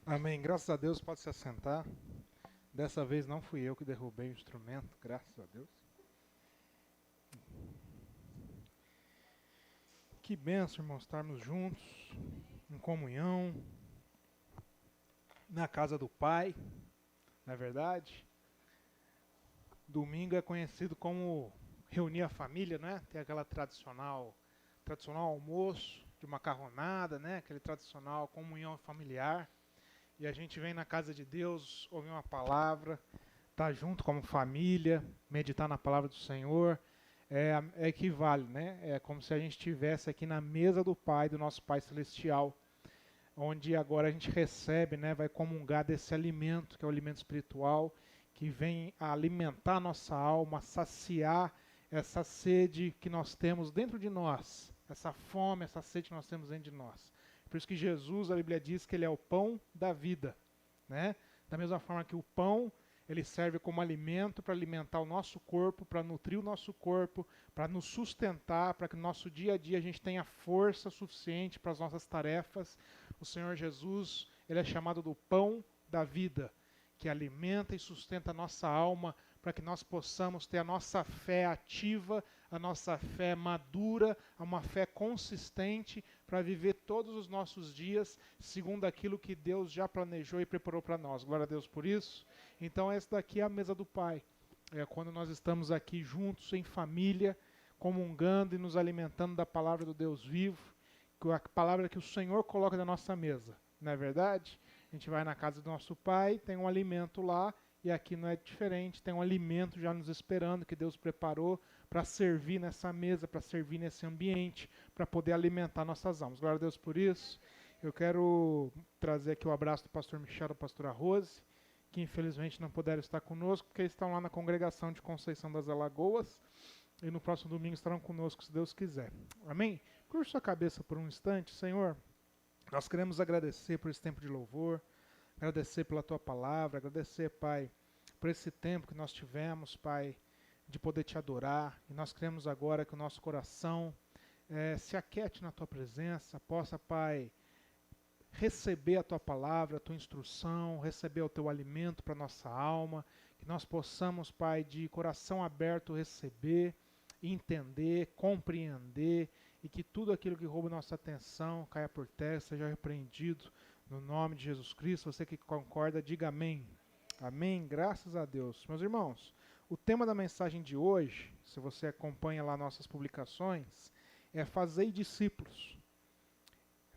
Amém. Graças a Deus, pode se assentar. Dessa vez não fui eu que derrubei o instrumento, graças a Deus. Que benção, irmãos, estarmos juntos, em comunhão, na casa do Pai, não é verdade? Domingo é conhecido como reunir a família, né? Tem aquela tradicional almoço de macarronada, né? Aquele tradicional comunhão familiar. E a gente vem na casa de Deus, ouvir uma palavra, estar junto como família, meditar na palavra do Senhor, equivale, né? É como se a gente estivesse aqui na mesa do Pai, do nosso Pai Celestial, onde agora a gente recebe, né? Vai comungar desse alimento, que é o alimento espiritual, que vem a alimentar a nossa alma, saciar essa sede que nós temos dentro de nós, essa fome, essa sede que nós temos dentro de nós. Por isso que Jesus, a Bíblia diz que ele é o pão da vida, né? Da mesma forma que o pão, ele serve como alimento para alimentar o nosso corpo, para nutrir o nosso corpo, para nos sustentar, para que no nosso dia a dia a gente tenha força suficiente para as nossas tarefas. O Senhor Jesus, ele é chamado do pão da vida, que alimenta e sustenta a nossa alma, para que nós possamos ter a nossa fé ativa, a nossa fé madura, uma fé consistente, para viver todos os nossos dias segundo aquilo que Deus já planejou e preparou para nós. Glória a Deus por isso. Então essa daqui é a mesa do Pai. É quando nós estamos aqui juntos, em família, comungando e nos alimentando da palavra do Deus vivo, a palavra que o Senhor coloca na nossa mesa. Não é verdade? A gente vai na casa do nosso Pai, tem um alimento lá, e aqui não é diferente, tem um alimento já nos esperando, que Deus preparou para servir nessa mesa, para servir nesse ambiente, para poder alimentar nossas almas. Glória a Deus por isso. Eu quero trazer aqui o abraço do pastor Michel e da pastora Rose, que infelizmente não puderam estar conosco, porque eles estão lá na congregação de Conceição das Alagoas, e no próximo domingo estarão conosco, se Deus quiser. Amém? Curva sua cabeça por um instante. Senhor, nós queremos agradecer por esse tempo de louvor, agradecer pela tua palavra, agradecer, Pai, por esse tempo que nós tivemos, Pai, de poder te adorar. E nós queremos agora que o nosso coração se aquete na tua presença, possa, Pai, receber a tua palavra, a tua instrução, receber o teu alimento para a nossa alma, que nós possamos, Pai, de coração aberto receber, entender, compreender, e que tudo aquilo que rouba nossa atenção caia por terra, seja repreendido no nome de Jesus Cristo. Você que concorda, diga amém. Amém, graças a Deus. Meus irmãos, o tema da mensagem de hoje, se você acompanha lá nossas publicações, é Fazei discípulos.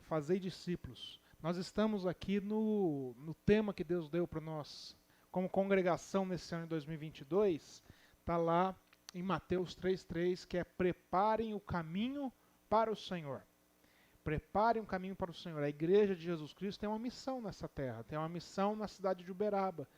Fazei discípulos. Nós estamos aqui no tema que Deus deu para nós como congregação nesse ano de 2022, está lá em Mateus 3,3, que é preparem o caminho para o Senhor. Preparem um caminho para o Senhor. A igreja de Jesus Cristo tem uma missão nessa terra, tem uma missão na cidade de Uberaba,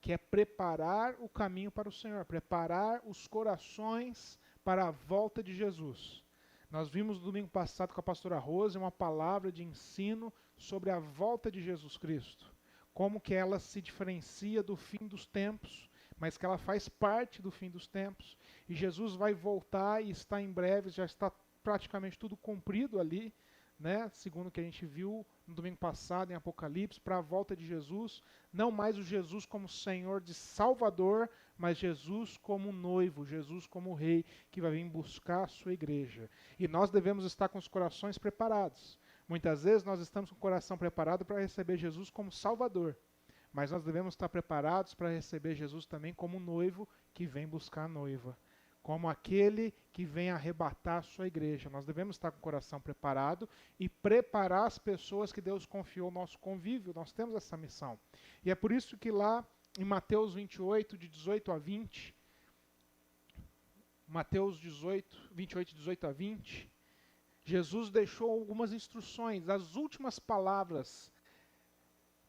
que é preparar o caminho para o Senhor, preparar os corações para a volta de Jesus. Nós vimos no domingo passado com a pastora Rose uma palavra de ensino sobre a volta de Jesus Cristo, como que ela se diferencia do fim dos tempos, mas que ela faz parte do fim dos tempos, e Jesus vai voltar e está em breve, já está praticamente tudo cumprido ali, né? Segundo o que a gente viu no domingo passado em Apocalipse, para a volta de Jesus, não mais o Jesus como Senhor de Salvador, mas Jesus como noivo, Jesus como rei, que vai vir buscar a sua igreja. E nós devemos estar com os corações preparados. Muitas vezes nós estamos com o coração preparado para receber Jesus como Salvador, mas nós devemos estar preparados para receber Jesus também como noivo que vem buscar a noiva, como aquele que vem arrebatar a sua igreja. Nós devemos estar com o coração preparado e preparar as pessoas que Deus confiou ao nosso convívio. Nós temos essa missão. E é por isso que lá em Mateus 28, de 18 a 20, Mateus 18, 28, 18 a 20, Jesus deixou algumas instruções, as últimas palavras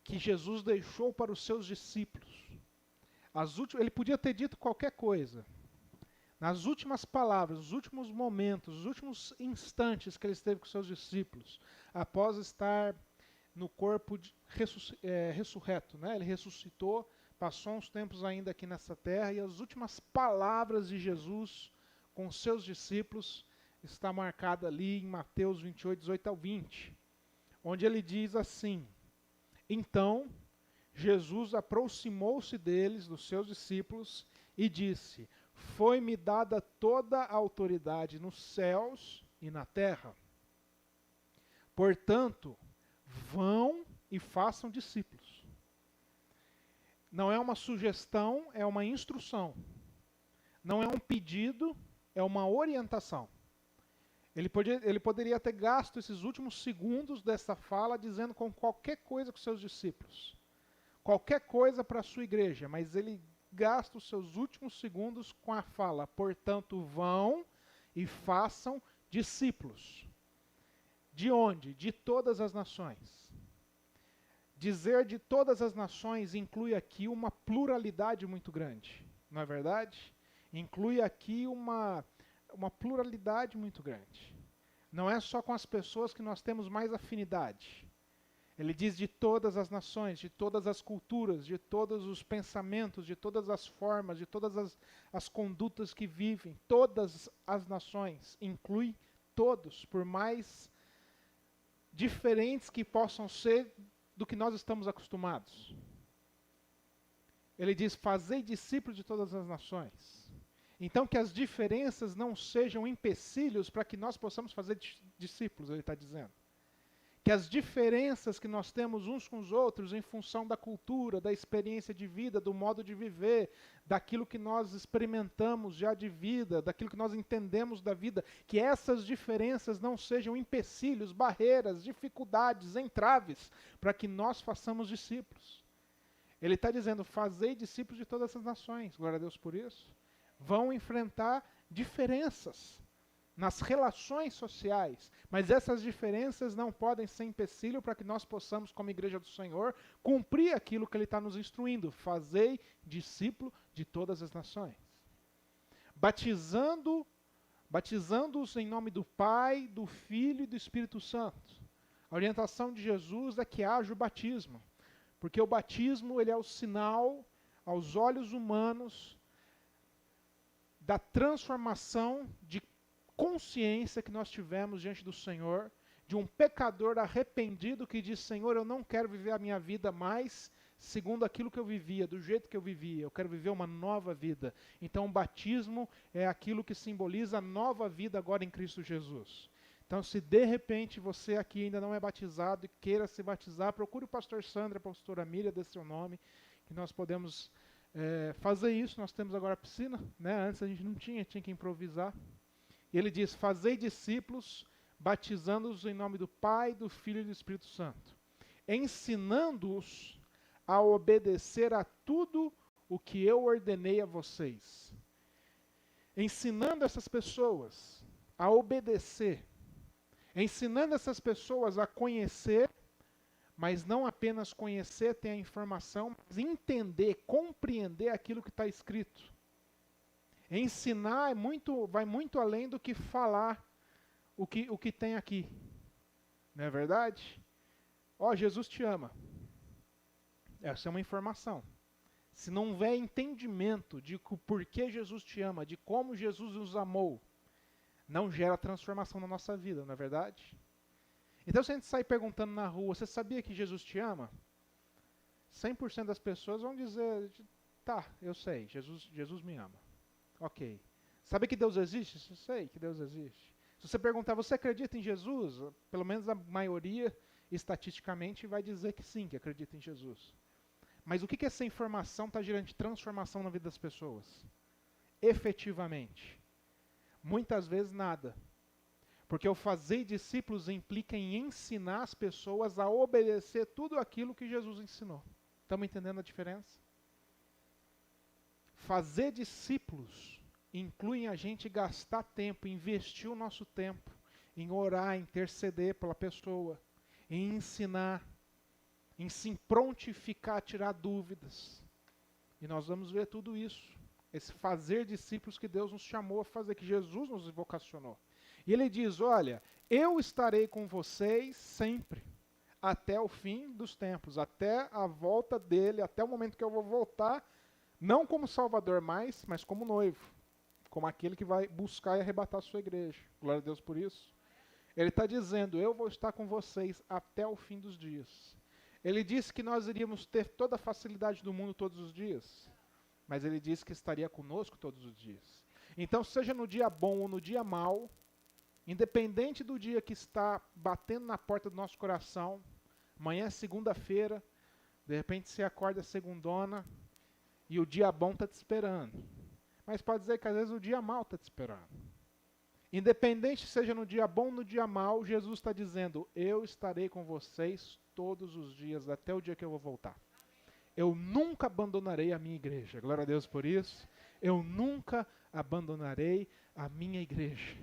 que Jesus deixou para os seus discípulos. Ele podia ter dito qualquer coisa. Nas últimas palavras, os últimos momentos, os últimos instantes que ele esteve com seus discípulos, após estar no corpo ressurreto, né? Ele ressuscitou, passou uns tempos ainda aqui nessa terra, e as últimas palavras de Jesus com seus discípulos está marcada ali em Mateus 28, 18 ao 20, onde ele diz assim: Então, Jesus aproximou-se deles, dos seus discípulos, e disse: Foi-me dada toda a autoridade nos céus e na terra. Portanto, vão e façam discípulos. Não é uma sugestão, é uma instrução. Não é um pedido, é uma orientação. Ele poderia ter gasto esses últimos segundos dessa fala dizendo com qualquer coisa com seus discípulos. Qualquer coisa para a sua igreja, mas ele gasta os seus últimos segundos com a fala: portanto, vão e façam discípulos. De onde? De todas as nações. Dizer de todas as nações inclui aqui uma pluralidade muito grande, não é verdade? Inclui aqui uma pluralidade muito grande. Não é só com as pessoas que nós temos mais afinidade. Ele diz de todas as nações, de todas as culturas, de todos os pensamentos, de todas as formas, de todas as condutas que vivem. Todas as nações, inclui todos, por mais diferentes que possam ser do que nós estamos acostumados. Ele diz: fazei discípulos de todas as nações. Então, que as diferenças não sejam empecilhos para que nós possamos fazer discípulos, ele está dizendo. Que as diferenças que nós temos uns com os outros em função da cultura, da experiência de vida, do modo de viver, daquilo que nós experimentamos já de vida, daquilo que nós entendemos da vida, que essas diferenças não sejam empecilhos, barreiras, dificuldades, entraves, para que nós façamos discípulos. Ele está dizendo: fazei discípulos de todas as nações, glória a Deus por isso. Vão enfrentar diferenças nas relações sociais, mas essas diferenças não podem ser empecilho para que nós possamos, como igreja do Senhor, cumprir aquilo que Ele está nos instruindo: fazei discípulo de todas as nações, batizando-os em nome do Pai, do Filho e do Espírito Santo. A orientação de Jesus é que haja o batismo, porque o batismo ele é o sinal, aos olhos humanos, da transformação de consciência que nós tivemos diante do Senhor, de um pecador arrependido que diz: Senhor, eu não quero viver a minha vida mais segundo aquilo que eu vivia, do jeito que eu vivia, eu quero viver uma nova vida. Então o batismo é aquilo que simboliza a nova vida agora em Cristo Jesus. Então, se de repente você aqui ainda não é batizado e queira se batizar, procure o pastor Sandra, a pastora Miriam, dê seu nome, que nós podemos fazer isso. Nós temos agora a piscina, né? Antes a gente não tinha que improvisar. E ele diz: fazei discípulos, batizando-os em nome do Pai, do Filho e do Espírito Santo, ensinando-os a obedecer a tudo o que eu ordenei a vocês. Ensinando essas pessoas a obedecer, ensinando essas pessoas a conhecer, mas não apenas conhecer, ter a informação, mas entender, compreender aquilo que está escrito. Ensinar vai muito além do que falar o que tem aqui. Não é verdade? Jesus te ama. Essa é uma informação. Se não houver entendimento de por que Jesus te ama, de como Jesus nos amou, não gera transformação na nossa vida, não é verdade? Então, se a gente sair perguntando na rua: você sabia que Jesus te ama? 100% das pessoas vão dizer: tá, eu sei, Jesus me ama. Ok. Sabe que Deus existe? Eu sei que Deus existe. Se você perguntar: você acredita em Jesus? Pelo menos a maioria, estatisticamente, vai dizer que sim, que acredita em Jesus. Mas o que essa informação está gerando de transformação na vida das pessoas? Efetivamente. Muitas vezes nada. Porque o fazer discípulos implica em ensinar as pessoas a obedecer tudo aquilo que Jesus ensinou. Estamos entendendo a diferença? Fazer discípulos inclui a gente gastar tempo, investir o nosso tempo em orar, interceder pela pessoa, em ensinar, em se prontificar, tirar dúvidas. E nós vamos ver tudo isso. Esse fazer discípulos que Deus nos chamou a fazer, que Jesus nos vocacionou. E ele diz: olha, eu estarei com vocês sempre, até o fim dos tempos, até a volta dele, até o momento que eu vou voltar, não como Salvador mais, mas como noivo, como aquele que vai buscar e arrebatar a sua igreja. Glória a Deus por isso. Ele está dizendo: eu vou estar com vocês até o fim dos dias. Ele disse que nós iríamos ter toda a facilidade do mundo todos os dias, mas ele disse que estaria conosco todos os dias. Então, seja no dia bom ou no dia mau, independente do dia que está batendo na porta do nosso coração, amanhã é segunda-feira, de repente você acorda segundona e o dia bom está te esperando. Mas pode dizer que às vezes o dia mau está te esperando. Independente seja no dia bom ou no dia mau, Jesus está dizendo, eu estarei com vocês todos os dias, até o dia que eu vou voltar. Eu nunca abandonarei a minha igreja. Glória a Deus por isso. Eu nunca abandonarei a minha igreja.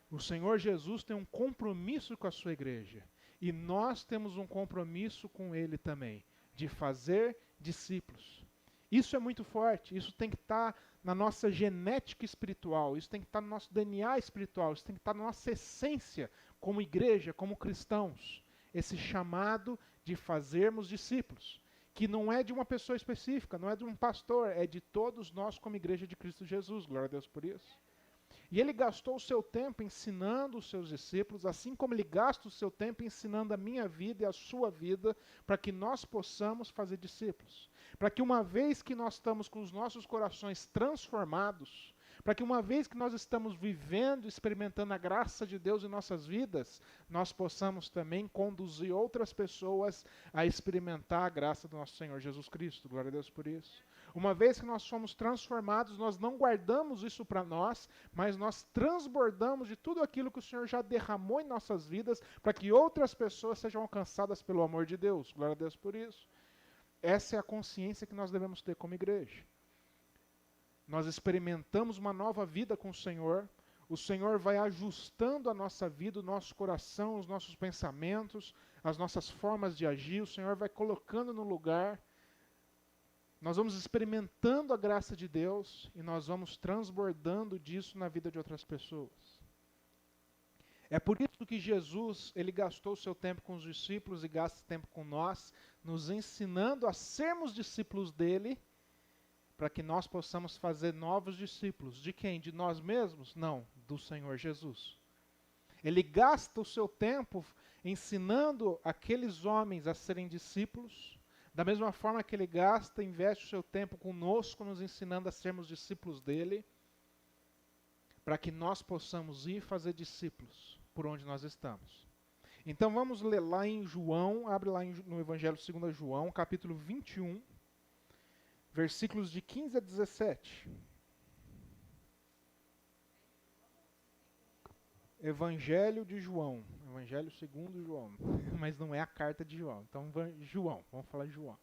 O Senhor Jesus tem um compromisso com a sua igreja. E nós temos um compromisso com Ele também, de fazer discípulos. Isso é muito forte, isso tem que estar na nossa genética espiritual, isso tem que estar no nosso DNA espiritual, isso tem que estar na nossa essência como igreja, como cristãos. Esse chamado de fazermos discípulos, que não é de uma pessoa específica, não é de um pastor, é de todos nós como igreja de Cristo Jesus. Glória a Deus por isso. E ele gastou o seu tempo ensinando os seus discípulos, assim como ele gasta o seu tempo ensinando a minha vida e a sua vida, para que nós possamos fazer discípulos. Para que uma vez que nós estamos com os nossos corações transformados, para que uma vez que nós estamos vivendo, experimentando a graça de Deus em nossas vidas, nós possamos também conduzir outras pessoas a experimentar a graça do nosso Senhor Jesus Cristo. Glória a Deus por isso. Uma vez que nós somos transformados, nós não guardamos isso para nós, mas nós transbordamos de tudo aquilo que o Senhor já derramou em nossas vidas, para que outras pessoas sejam alcançadas pelo amor de Deus. Glória a Deus por isso. Essa é a consciência que nós devemos ter como igreja. Nós experimentamos uma nova vida com o Senhor vai ajustando a nossa vida, o nosso coração, os nossos pensamentos, as nossas formas de agir, o Senhor vai colocando no lugar. Nós vamos experimentando a graça de Deus e nós vamos transbordando disso na vida de outras pessoas. É por isso que Jesus, ele gastou o seu tempo com os discípulos e gasta tempo com nós, nos ensinando a sermos discípulos dele, para que nós possamos fazer novos discípulos. De quem? De nós mesmos? Não, do Senhor Jesus. Ele gasta o seu tempo ensinando aqueles homens a serem discípulos, da mesma forma que ele gasta, investe o seu tempo conosco, nos ensinando a sermos discípulos dele, para que nós possamos ir fazer discípulos por onde nós estamos. Então vamos ler lá em João, abre lá no Evangelho segundo João, capítulo 21, versículos de 15 a 17. Evangelho de João, Evangelho segundo João, mas não é a carta de João. Então, João, vamos falar de João.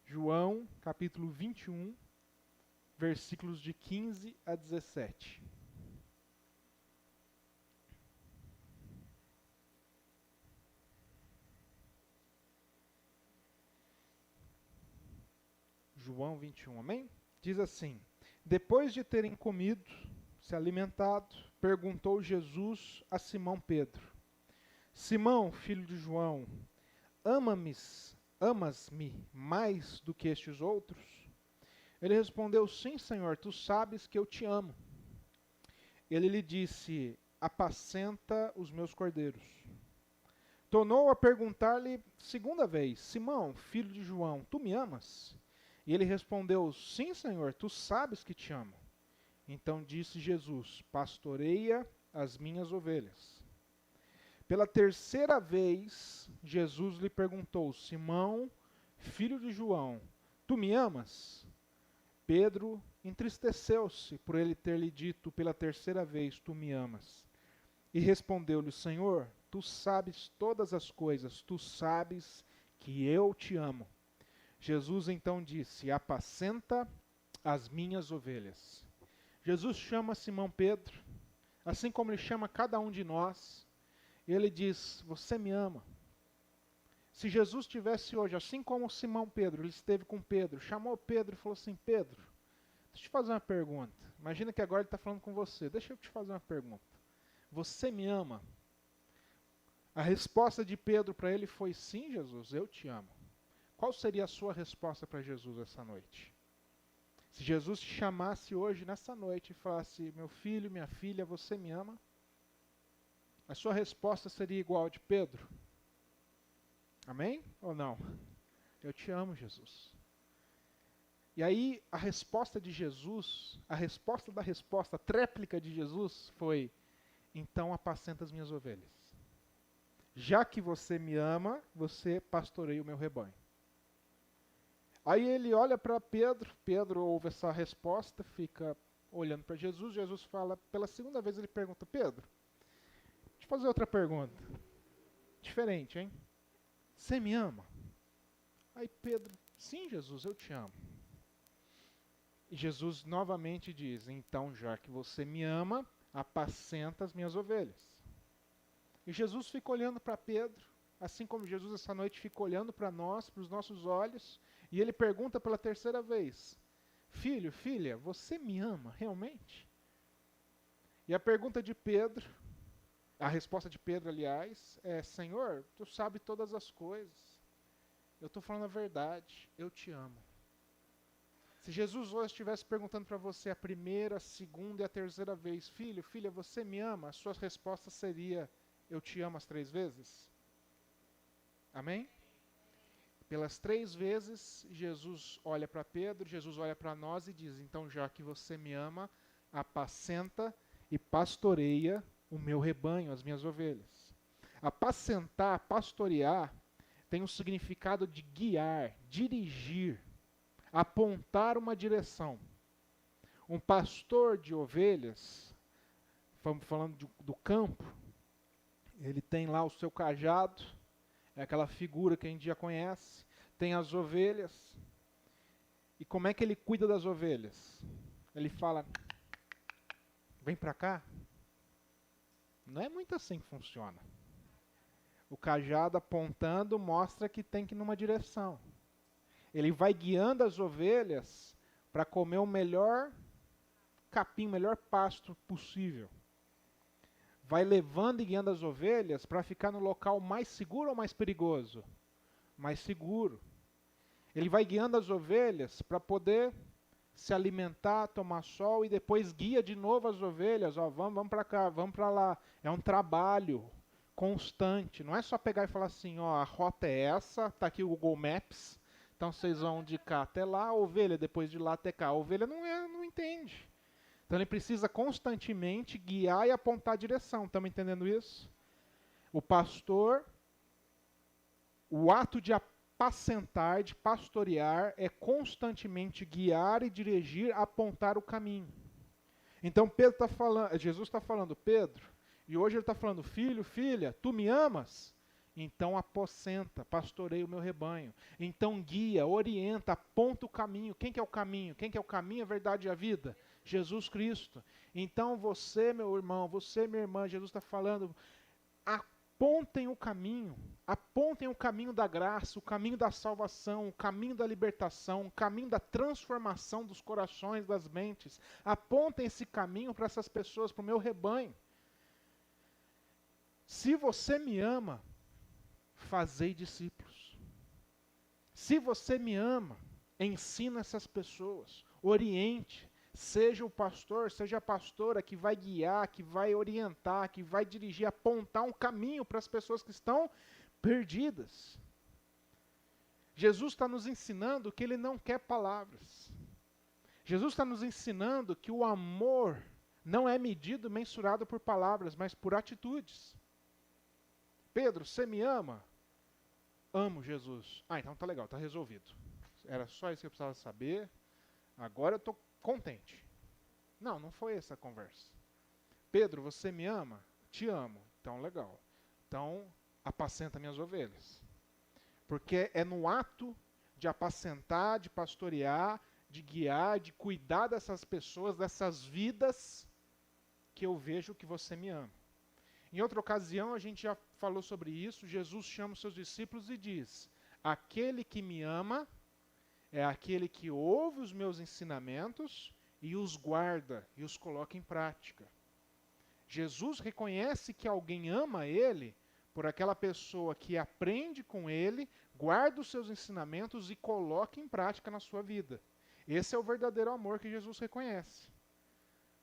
João, capítulo 21, versículos de 15 a 17. João 21, amém? Diz assim: depois de terem comido, se alimentado, perguntou Jesus a Simão Pedro: Simão, filho de João, amas-me mais do que estes outros? Ele respondeu: sim, Senhor, tu sabes que eu te amo. Ele lhe disse: apacenta os meus cordeiros. Tornou a perguntar-lhe segunda vez: Simão, filho de João, tu me amas? E ele respondeu: sim, Senhor, tu sabes que te amo. Então disse Jesus: pastoreia as minhas ovelhas. Pela terceira vez, Jesus lhe perguntou: Simão, filho de João, tu me amas? Pedro entristeceu-se por ele ter lhe dito pela terceira vez: tu me amas. E respondeu-lhe: Senhor, tu sabes todas as coisas, tu sabes que eu te amo. Jesus então disse: apacenta as minhas ovelhas. Jesus chama Simão Pedro, assim como ele chama cada um de nós, e ele diz: você me ama. Se Jesus estivesse hoje, assim como Simão Pedro, ele esteve com Pedro, chamou Pedro e falou assim: Pedro, deixa eu te fazer uma pergunta. Imagina que agora ele está falando com você. Deixa eu te fazer uma pergunta. Você me ama? A resposta de Pedro para ele foi: sim, Jesus, eu te amo. Qual seria a sua resposta para Jesus essa noite? Se Jesus te chamasse hoje, nessa noite, e falasse: meu filho, minha filha, você me ama? A sua resposta seria igual a de Pedro? Amém? Ou não? Eu te amo, Jesus. E aí a resposta de Jesus, a resposta da resposta, a tréplica de Jesus foi: então apacenta as minhas ovelhas. Já que você me ama, você pastoreia o meu rebanho. Aí ele olha para Pedro, Pedro ouve essa resposta, fica olhando para Jesus, Jesus fala, pela segunda vez ele pergunta: Pedro, deixa eu fazer outra pergunta. Diferente, hein? Você me ama? Aí Pedro: sim, Jesus, eu te amo. E Jesus novamente diz: então, já que você me ama, apacenta as minhas ovelhas. E Jesus fica olhando para Pedro, assim como Jesus essa noite fica olhando para nós, para os nossos olhos, e ele pergunta pela terceira vez: filho, filha, você me ama realmente? E a pergunta de Pedro, a resposta de Pedro, aliás, é: Senhor, tu sabe todas as coisas. Eu estou falando a verdade, eu te amo. Se Jesus hoje estivesse perguntando para você a primeira, a segunda e a terceira vez: filho, filha, você me ama? A sua resposta seria: eu te amo as 3 vezes? Amém? Pelas 3 vezes, Jesus olha para Pedro, Jesus olha para nós e diz: então, já que você me ama, apacenta e pastoreia o meu rebanho, as minhas ovelhas. Apacentar, pastorear, tem um significado de guiar, dirigir, apontar uma direção. Um pastor de ovelhas, falando do campo, ele tem lá o seu cajado, é aquela figura que a gente já conhece, tem as ovelhas. E como é que ele cuida das ovelhas? Ele fala: vem para cá. Não é muito assim que funciona. O cajado apontando mostra que tem que ir numa direção. Ele vai guiando as ovelhas para comer o melhor capim, o melhor pasto possível. Vai levando e guiando as ovelhas para ficar no local mais seguro ou mais perigoso? Mais seguro. Ele vai guiando as ovelhas para poder se alimentar, tomar sol, e depois guia de novo as ovelhas. Ó, vamos para cá, vamos para lá. É um trabalho constante. Não é só pegar e falar assim: ó, a rota é essa, está aqui o Google Maps, então vocês vão de cá até lá, a ovelha depois de lá até cá. A ovelha não entende. Então ele precisa constantemente guiar e apontar a direção. Estamos entendendo isso? O pastor, o ato de apacentar, de pastorear, é constantemente guiar e dirigir, apontar o caminho. Então Pedro tá falando, Jesus está falando: Pedro, e hoje ele está falando: filho, filha, tu me amas? Então apacenta, pastoreia o meu rebanho. Então guia, orienta, aponta o caminho. Quem que é o caminho? Quem que é o caminho, a verdade e a vida? Jesus Cristo. Então você, meu irmão, você, minha irmã, Jesus está falando: apontem o caminho da graça, o caminho da salvação, o caminho da libertação, o caminho da transformação dos corações, das mentes. Apontem esse caminho para essas pessoas, para o meu rebanho. Se você me ama, fazei discípulos. Se você me ama, ensina essas pessoas, oriente. Seja o pastor, seja a pastora que vai guiar, que vai orientar, que vai dirigir, apontar um caminho para as pessoas que estão perdidas. Jesus está nos ensinando que ele não quer palavras. Jesus está nos ensinando que o amor não é medido, mensurado por palavras, mas por atitudes. Pedro, você me ama? Amo, Jesus. Ah, então tá legal, tá resolvido. Era só isso que eu precisava saber. Agora eu estou contente. Não foi essa a conversa. Pedro, você me ama? Te amo. Então, legal. Então, apacenta minhas ovelhas. Porque é no ato de apacentar, de pastorear, de guiar, de cuidar dessas pessoas, dessas vidas, que eu vejo que você me ama. Em outra ocasião, a gente já falou sobre isso. Jesus chama os seus discípulos e diz: aquele que me ama é aquele que ouve os meus ensinamentos e os guarda e os coloca em prática. Jesus reconhece que alguém ama ele por aquela pessoa que aprende com ele, guarda os seus ensinamentos e coloca em prática na sua vida. Esse é o verdadeiro amor que Jesus reconhece.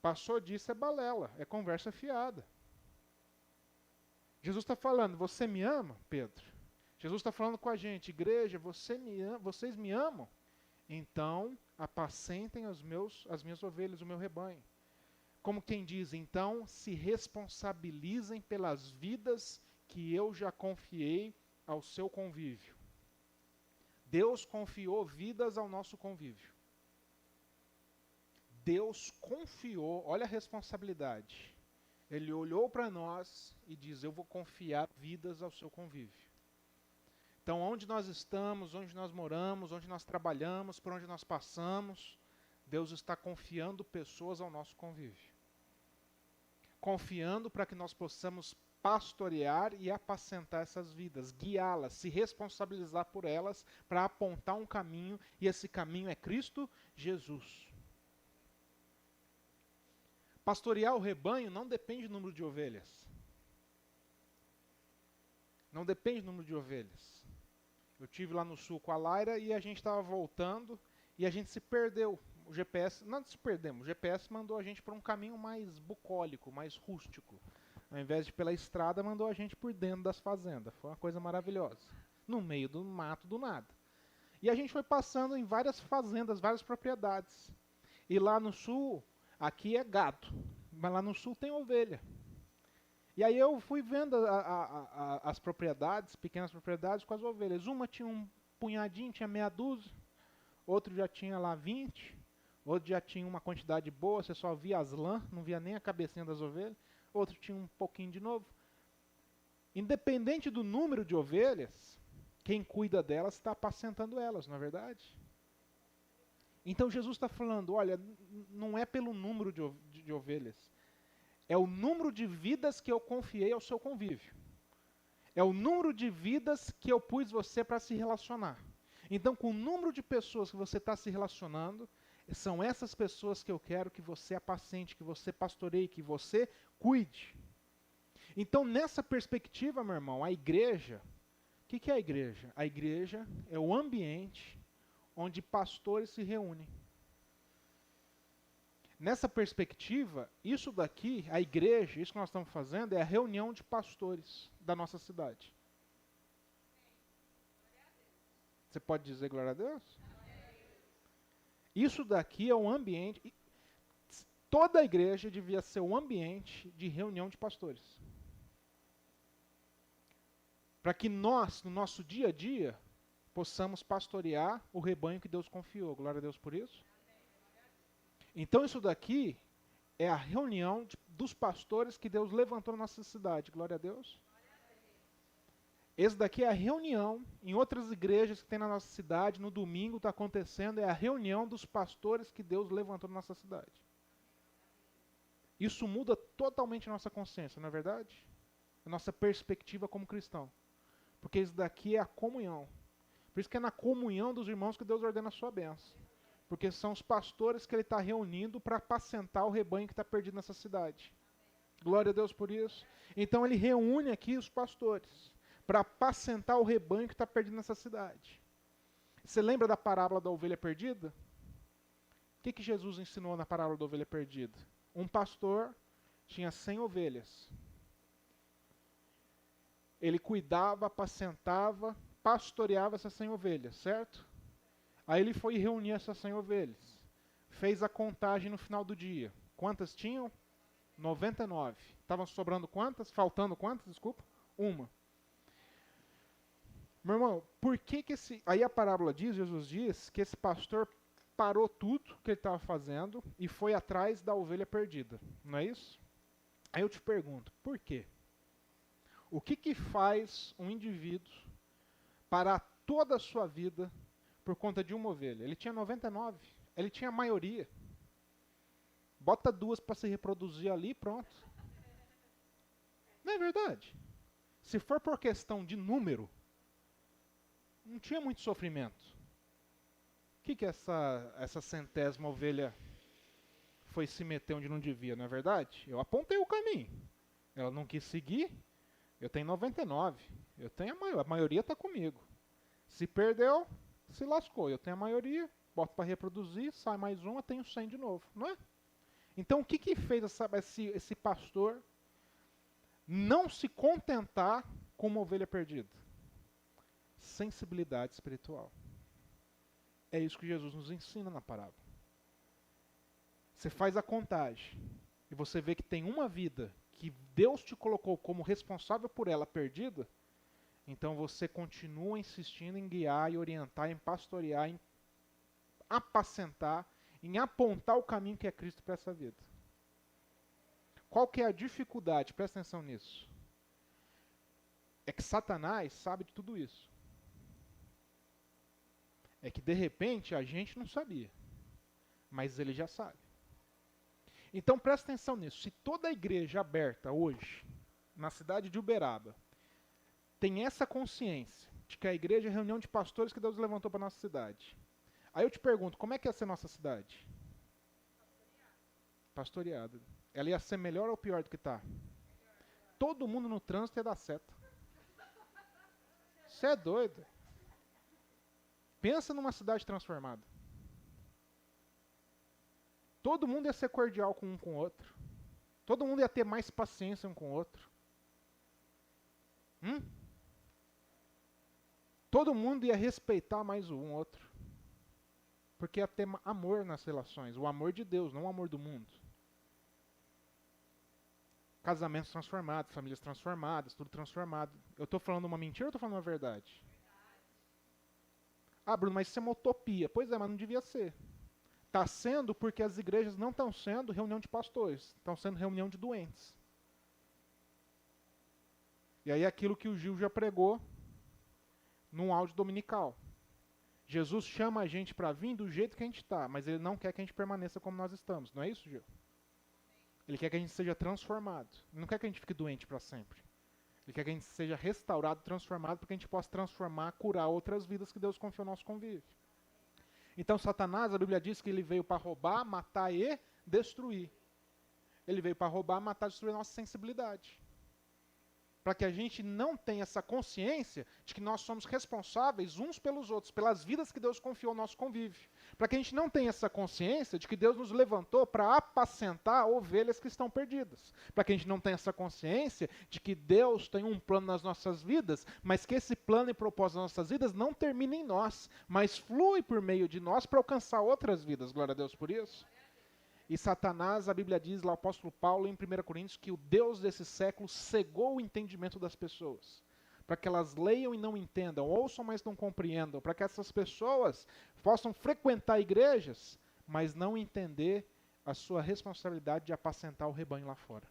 Passou disso é balela, é conversa fiada. Jesus está falando: você me ama, Pedro? Jesus está falando com a gente, igreja, vocês me amam? Então apacentem as minhas ovelhas, o meu rebanho. Como quem diz, então se responsabilizem pelas vidas que eu já confiei ao seu convívio. Deus confiou vidas ao nosso convívio. Deus confiou, olha a responsabilidade. Ele olhou para nós e diz, eu vou confiar vidas ao seu convívio. Então, onde nós estamos, onde nós moramos, onde nós trabalhamos, por onde nós passamos, Deus está confiando pessoas ao nosso convívio. Confiando para que nós possamos pastorear e apacentar essas vidas, guiá-las, se responsabilizar por elas, para apontar um caminho, e esse caminho é Cristo Jesus. Pastorear o rebanho não depende do número de ovelhas. Não depende do número de ovelhas. Eu estive lá no sul com a Laira e a gente estava voltando e a gente se perdeu. O GPS, não se perdemos, o GPS mandou a gente por um caminho mais bucólico, mais rústico. Ao invés de ir pela estrada, mandou a gente por dentro das fazendas. Foi uma coisa maravilhosa. No meio do mato, do nada. E a gente foi passando em várias fazendas, várias propriedades. E lá no sul, aqui é gado, mas lá no sul tem ovelha. E aí eu fui vendo as propriedades, pequenas propriedades com as ovelhas. Uma tinha um punhadinho, tinha meia dúzia. Outro já tinha lá 20. Outro já tinha uma quantidade boa, você só via as lãs, não via nem a cabecinha das ovelhas. Outro tinha um pouquinho de novo. Independente do número de ovelhas, quem cuida delas está apacentando elas, não é verdade? Então Jesus está falando, olha, não é pelo número de ovelhas. É o número de vidas que eu confiei ao seu convívio. É o número de vidas que eu pus você para se relacionar. Então, com o número de pessoas que você está se relacionando, são essas pessoas que eu quero que você apacente, que você pastoreie, que você cuide. Então, nessa perspectiva, meu irmão, a igreja, o que é a igreja? A igreja é o ambiente onde pastores se reúnem. Nessa perspectiva, isso daqui, a igreja, isso que nós estamos fazendo, é a reunião de pastores da nossa cidade. Você pode dizer glória a Deus? Isso daqui é um ambiente, toda a igreja devia ser um ambiente de reunião de pastores. Para que nós, no nosso dia a dia, possamos pastorear o rebanho que Deus confiou. Glória a Deus por isso. Então isso daqui é a reunião dos pastores que Deus levantou na nossa cidade. Glória a Deus. Esse daqui é a reunião, em outras igrejas que tem na nossa cidade, no domingo está acontecendo, é a reunião dos pastores que Deus levantou na nossa cidade. Isso muda totalmente a nossa consciência, não é verdade? A nossa perspectiva como cristão. Porque isso daqui é a comunhão. Por isso que é na comunhão dos irmãos que Deus ordena a sua bênção. Porque são os pastores que ele está reunindo para apacentar o rebanho que está perdido nessa cidade. Glória a Deus por isso. Então ele reúne aqui os pastores para apacentar o rebanho que está perdido nessa cidade. Você lembra da parábola da ovelha perdida? O que Jesus ensinou na parábola da ovelha perdida? Um pastor tinha 100 ovelhas. Ele cuidava, apacentava, pastoreava essas 100 ovelhas, certo? Aí ele foi reunir essas 100 ovelhas. Fez a contagem no final do dia. Quantas tinham? 99. Estavam sobrando quantas? Faltando quantas? Desculpa. Uma. Meu irmão, por que aí a parábola diz, Jesus diz, que esse pastor parou tudo que ele estava fazendo e foi atrás da ovelha perdida. Não é isso? Aí eu te pergunto, por quê? O que faz um indivíduo parar toda a sua vida por conta de uma ovelha? Ele tinha 99, ele tinha a maioria. Bota duas para se reproduzir ali e pronto. Não é verdade? Se for por questão de número, não tinha muito sofrimento. O que essa centésima ovelha foi se meter onde não devia, não é verdade? Eu apontei o caminho. Ela não quis seguir. Eu tenho 99. Eu tenho a maioria está comigo. Se perdeu, se lascou. Eu tenho a maioria, boto para reproduzir, sai mais uma, tenho 100 de novo, não é? Então o que fez esse pastor não se contentar com uma ovelha perdida? sensibilidade espiritual. É isso que Jesus nos ensina na parábola. Você faz a contagem e você vê que tem uma vida que Deus te colocou como responsável por ela perdida, então você continua insistindo em guiar, em orientar, em pastorear, em apacentar, em apontar o caminho que é Cristo para essa vida. Qual que é a dificuldade? Presta atenção nisso. É que Satanás sabe de tudo isso. É que de repente a gente não sabia, mas ele já sabe. Então presta atenção nisso. Se toda a igreja aberta hoje, na cidade de Uberaba, tem essa consciência de que a igreja é a reunião de pastores que Deus levantou para a nossa cidade. Aí eu te pergunto, como é que ia ser nossa cidade? Pastoreada. Ela ia ser melhor ou pior do que está? Todo mundo no trânsito ia dar seta. Você é doido. Pensa numa cidade transformada. Todo mundo ia ser cordial com um com o outro. Todo mundo ia ter mais paciência um com o outro. Todo mundo ia respeitar mais um outro. Porque ia ter amor nas relações. O amor de Deus, não o amor do mundo. Casamentos transformados, famílias transformadas, tudo transformado. Eu estou falando uma mentira ou estou falando uma verdade? Ah, Bruno, mas isso é uma utopia. Pois é, mas não devia ser. Está sendo porque as igrejas não estão sendo reunião de pastores. Estão sendo reunião de doentes. E aí aquilo que o Gil já pregou num áudio dominical. Jesus chama a gente para vir do jeito que a gente está, mas Ele não quer que a gente permaneça como nós estamos. Não é isso, Gil? Ele quer que a gente seja transformado. Ele não quer que a gente fique doente para sempre. Ele quer que a gente seja restaurado, transformado, para que a gente possa transformar, curar outras vidas que Deus confiou no nosso convívio. Então Satanás, a Bíblia diz que ele veio para roubar, matar e destruir. Ele veio para roubar, matar e destruir a nossa sensibilidade. Para que a gente não tenha essa consciência de que nós somos responsáveis uns pelos outros, pelas vidas que Deus confiou ao nosso convívio. Para que a gente não tenha essa consciência de que Deus nos levantou para apacentar ovelhas que estão perdidas. Para que a gente não tenha essa consciência de que Deus tem um plano nas nossas vidas, mas que esse plano e propósito nas nossas vidas não termina em nós, mas flui por meio de nós para alcançar outras vidas. Glória a Deus por isso. E Satanás, a Bíblia diz lá, o apóstolo Paulo em 1 Coríntios, que o Deus desse século cegou o entendimento das pessoas, para que elas leiam e não entendam, ouçam, mas não compreendam, para que essas pessoas possam frequentar igrejas, mas não entender a sua responsabilidade de apacentar o rebanho lá fora.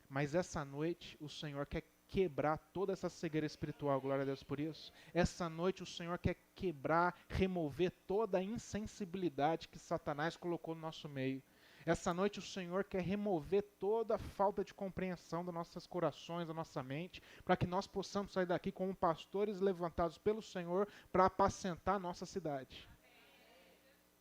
Mas essa noite o Senhor quer quebrar toda essa cegueira espiritual, glória a Deus por isso. Essa noite o Senhor quer quebrar, remover toda a insensibilidade que Satanás colocou no nosso meio. Essa noite o Senhor quer remover toda a falta de compreensão dos nossos corações, da nossa mente, para que nós possamos sair daqui como pastores levantados pelo Senhor para apacentar a nossa cidade.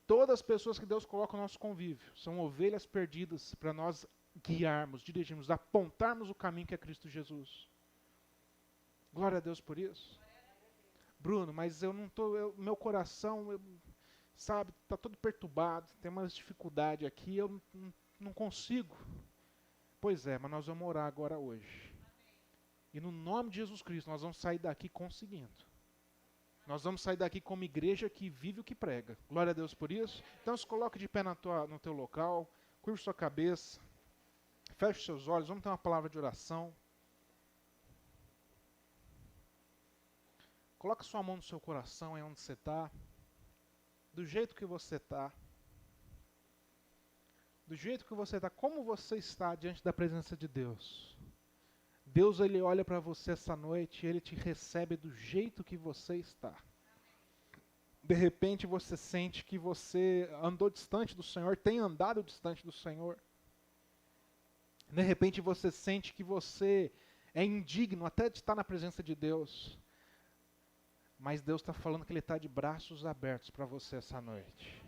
Todas as pessoas que Deus coloca no nosso convívio são ovelhas perdidas para nós guiarmos, dirigirmos, apontarmos o caminho que é Cristo Jesus. Glória a Deus por isso. Bruno, mas eu não estou, meu coração, sabe, está todo perturbado, tem umas dificuldades aqui, eu não consigo. Pois é, mas nós vamos orar agora hoje. E no nome de Jesus Cristo, nós vamos sair daqui conseguindo. Nós vamos sair daqui como igreja que vive o que prega. Glória a Deus por isso. Então se coloque de pé no teu local, curva sua cabeça, feche seus olhos, vamos ter uma palavra de oração. Coloque sua mão no seu coração, aí onde você está. Do jeito que você está. Do jeito que você está. Como você está diante da presença de Deus. Deus, Ele olha para você essa noite e Ele te recebe do jeito que você está. De repente você sente que você andou distante do Senhor, tem andado distante do Senhor. De repente você sente que você é indigno até de estar na presença de Deus. Mas Deus está falando que Ele está de braços abertos para você essa noite.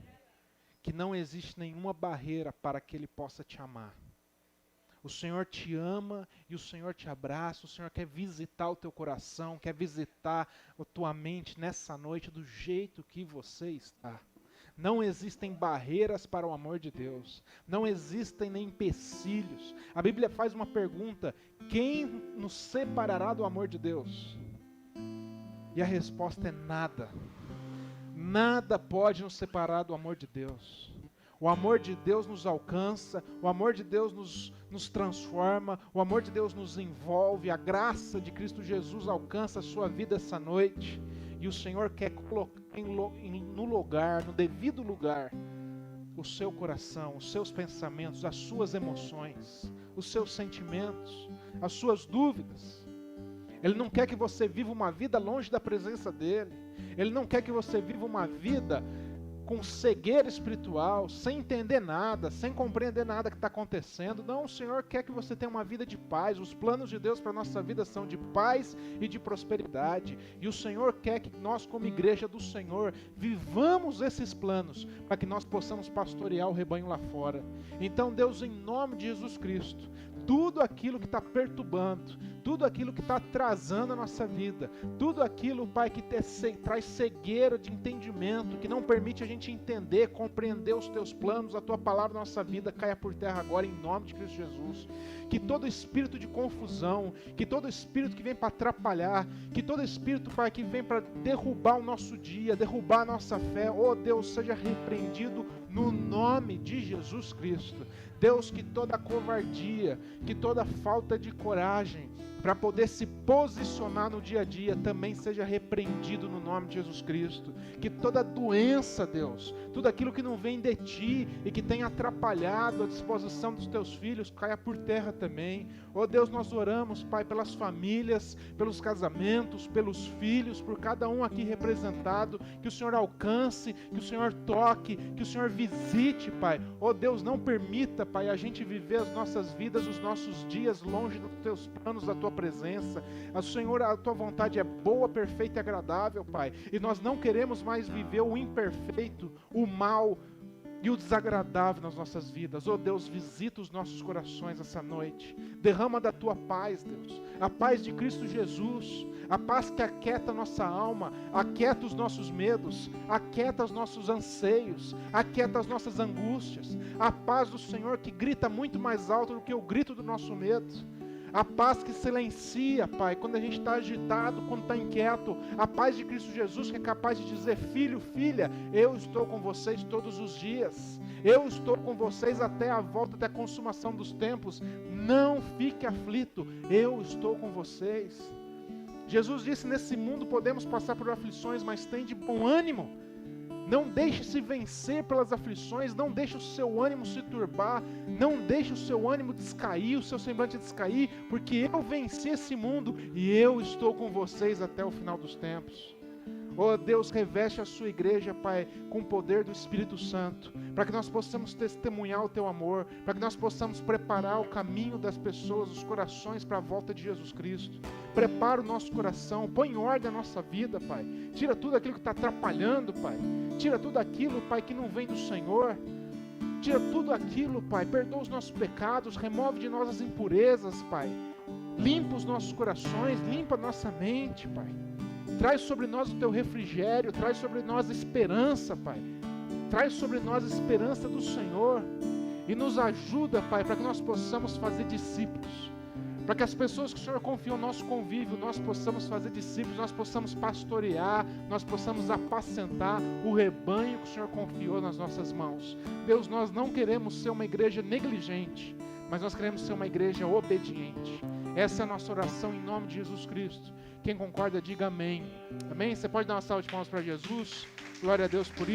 Que não existe nenhuma barreira para que Ele possa te amar. O Senhor te ama e o Senhor te abraça. O Senhor quer visitar o teu coração, quer visitar a tua mente nessa noite do jeito que você está. Não existem barreiras para o amor de Deus. Não existem nem empecilhos. A Bíblia faz uma pergunta: quem nos separará do amor de Deus? E a resposta é nada. Nada pode nos separar do amor de Deus. O amor de Deus nos alcança, o amor de Deus nos transforma, o amor de Deus nos envolve, a graça de Cristo Jesus alcança a sua vida essa noite. E o Senhor quer colocar no lugar, no devido lugar, o seu coração, os seus pensamentos, as suas emoções, os seus sentimentos, as suas dúvidas. Ele não quer que você viva uma vida longe da presença dEle. Ele não quer que você viva uma vida com cegueira espiritual, sem entender nada, sem compreender nada que está acontecendo. Não, o Senhor quer que você tenha uma vida de paz. Os planos de Deus para a nossa vida são de paz e de prosperidade. E o Senhor quer que nós, como igreja do Senhor, vivamos esses planos, para que nós possamos pastorear o rebanho lá fora. Então, Deus, em nome de Jesus Cristo, tudo aquilo que está perturbando, tudo aquilo que está atrasando a nossa vida, tudo aquilo, Pai, que traz cegueira de entendimento, que não permite a gente entender, compreender os Teus planos, a Tua palavra na nossa vida, caia por terra agora, em nome de Cristo Jesus. Que todo espírito de confusão, que todo espírito que vem para atrapalhar, que todo espírito, Pai, que vem para derrubar o nosso dia, derrubar a nossa fé, oh Deus, seja repreendido no nome de Jesus Cristo. Deus, que toda covardia, que toda falta de coragem para poder se posicionar no dia a dia também seja repreendido no nome de Jesus Cristo. Que toda doença, Deus, tudo aquilo que não vem de Ti e que tem atrapalhado a disposição dos Teus filhos, caia por terra também. Oh Deus, nós oramos, Pai, pelas famílias, pelos casamentos, pelos filhos, por cada um aqui representado, que o Senhor alcance, que o Senhor toque, que o Senhor visite, Pai. Oh Deus, não permita, Pai, a gente viver as nossas vidas, os nossos dias longe dos Teus planos, da Tua presença. Senhor, a Tua vontade é boa, perfeita e agradável, Pai. E nós não queremos mais viver o imperfeito, o mal e o desagradável nas nossas vidas. Oh Deus, visita os nossos corações essa noite. Derrama da Tua paz, Deus. A paz de Cristo Jesus. A paz que aquieta a nossa alma, aquieta os nossos medos, aquieta os nossos anseios, aquieta as nossas angústias. A paz do Senhor que grita muito mais alto do que o grito do nosso medo. A paz que silencia, Pai, quando a gente está agitado, quando está inquieto. A paz de Cristo Jesus que é capaz de dizer: filho, filha, eu estou com vocês todos os dias. Eu estou com vocês até a volta, até a consumação dos tempos. Não fique aflito, eu estou com vocês. Jesus disse: nesse mundo podemos passar por aflições, mas tem de bom ânimo. Não deixe-se vencer pelas aflições, não deixe o seu ânimo se turbar, não deixe o seu ânimo descair, o seu semblante descair, porque eu venci esse mundo e eu estou com vocês até o final dos tempos. Oh Deus, reveste a sua igreja, Pai, com o poder do Espírito Santo, para que nós possamos testemunhar o Teu amor, para que nós possamos preparar o caminho das pessoas, os corações para a volta de Jesus Cristo. Prepara o nosso coração, põe em ordem a nossa vida, Pai. Tira tudo aquilo que está atrapalhando, Pai. Tira tudo aquilo, Pai, que não vem do Senhor. Tira tudo aquilo, Pai. Perdoa os nossos pecados, remove de nós as impurezas, Pai. Limpa os nossos corações, limpa a nossa mente, Pai. Traz sobre nós o Teu refrigério, traz sobre nós a esperança, Pai. Traz sobre nós a esperança do Senhor. E nos ajuda, Pai, para que nós possamos fazer discípulos. Para que as pessoas que o Senhor confia no nosso convívio, nós possamos fazer discípulos, nós possamos pastorear, nós possamos apacentar o rebanho que o Senhor confiou nas nossas mãos. Deus, nós não queremos ser uma igreja negligente, mas nós queremos ser uma igreja obediente. Essa é a nossa oração em nome de Jesus Cristo. Quem concorda, diga amém. Amém? Você pode dar uma salva de palmas para Jesus? Glória a Deus por isso.